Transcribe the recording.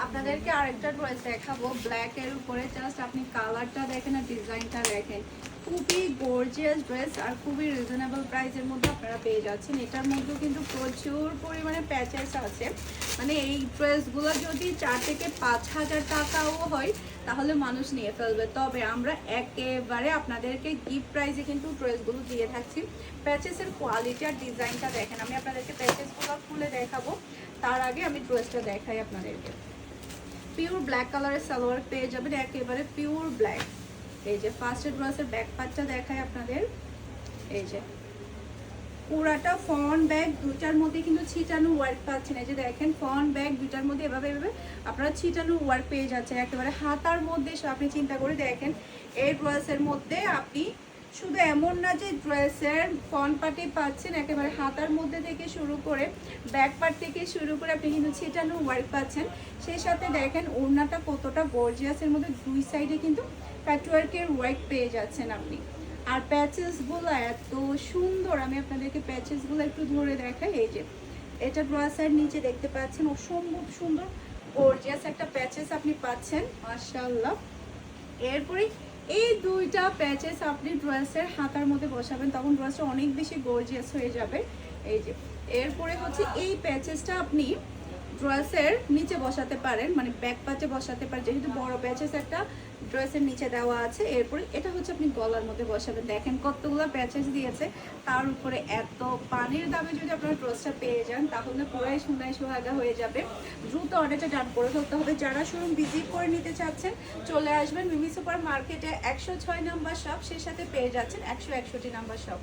আপনাদেরকে আরেকটা ড্রেস দেখাবো ব্ল্যাক এর উপরে, জাস্ট আপনি কালারটা দেখেন আর ডিজাইনটা দেখেন, খুবই গর্জিয়াস ড্রেস আর খুবই রিজনেবল প্রাইসের মধ্যে আপনারা পেয়ে যাচ্ছেন। এটার মধ্যে কিন্তু প্রচুর পরিমাণে প্যাচেস আছে, মানে এই ড্রেসগুলো যদি 4 থেকে 5,000 টাকাও হয় তাহলে মানুষ নিয়ে ফেলবে। তবে আমরা একেবারে আপনাদেরকে গিফট প্রাইসে কিন্তু ড্রেসগুলো দিয়ে থাকছি। প্যাচেসের কোয়ালিটি আর ডিজাইনটা দেখেন, আমি আপনাদেরকে প্যাচেসগুলো খুলে দেখাবো, তার আগে আমি ড্রেসটা দেখাই আপনাদেরকে। পিওর ব্ল্যাক কালারের সালোয়ার পেয়ে যাবেন, একেবারে পিওর ব্ল্যাক। এই যে ফার্স্টের ড্রেসের ব্যাক পার্টটা দেখাই আপনাদের, এই যে পুরাটা ফ্রন্ট ব্যাক দুটার মধ্যে কিন্তু ছিটানো ওয়ার্ক পাচ্ছেন। এই যে দেখেন ফ্রন্ট ব্যাক দুটার মধ্যে এভাবে এভাবে আপনারা ছিটানো ওয়ার্ক পেয়ে যাচ্ছেন একেবারে হাতার মধ্যে। আপনি চিন্তা করে দেখেন এই ড্রেসের মধ্যে আপনি শুধু এমন না যে ড্রেসের ফ্রন্ট পার্টে পাচ্ছেন, একেবারে হাতার মধ্যে থেকে শুরু করে ব্যাক পার্ট থেকে শুরু করে আপনি কিন্তু ছিটানো ওয়ার্ক পাচ্ছেন। সেই সাথে দেখেন ওড়নাটা কতটা গর্জিয়াসের মধ্যে দুই সাইডে কিন্তু প্যাচওয়ার্কের ওয়ার্ক পেয়ে যাচ্ছেন আপনি। আর প্যাচেসগুলো এত সুন্দর, আমি আপনাদেরকে প্যাচেসগুলো একটু ধরে দেখাই। এই যে এটা ড্রেসের নিচে দেখতে পাচ্ছেন অসম্ভব সুন্দর গর্জিয়াস একটা প্যাচেস আপনি পাচ্ছেন, মাশাআল্লাহ। এরপরে এই দুইটা প্যাচেস আপনি ড্রেসের হাতার মধ্যে বসাবেন, তখন ড্রেসটা অনেক বেশি গর্জিয়াস হয়ে যাবে। এই যে এরপরে হচ্ছে এই প্যাচেসটা আপনি ড্রেসের নিচে বসাতে পারেন, মানে ব্যাক পাচে বসাতে পারেন, যেহেতু বড় প্যাচেস একটা ড্রেসের নিচে দেওয়া আছে। এরপরে এটা হচ্ছে আপনি গলার মধ্যে বসাবেন। দেখেন কতগুলো প্যাচেস দিয়েছে, তার উপরে এত পানির দামে যদি আপনারা ড্রেসটা পেয়ে যান তাহলে পুরাই সোনায় সোহাগা হয়ে যাবে। দ্রুত অর্ডারটা ডান করে ফেলতে হবে। যারা শোরুম ভিজিট করে নিতে চাচ্ছেন চলে আসবেন মিমি সুপার মার্কেটে 106 নাম্বার শপ, সেই সাথে পেয়ে যাচ্ছেন 161 নাম্বার শপ।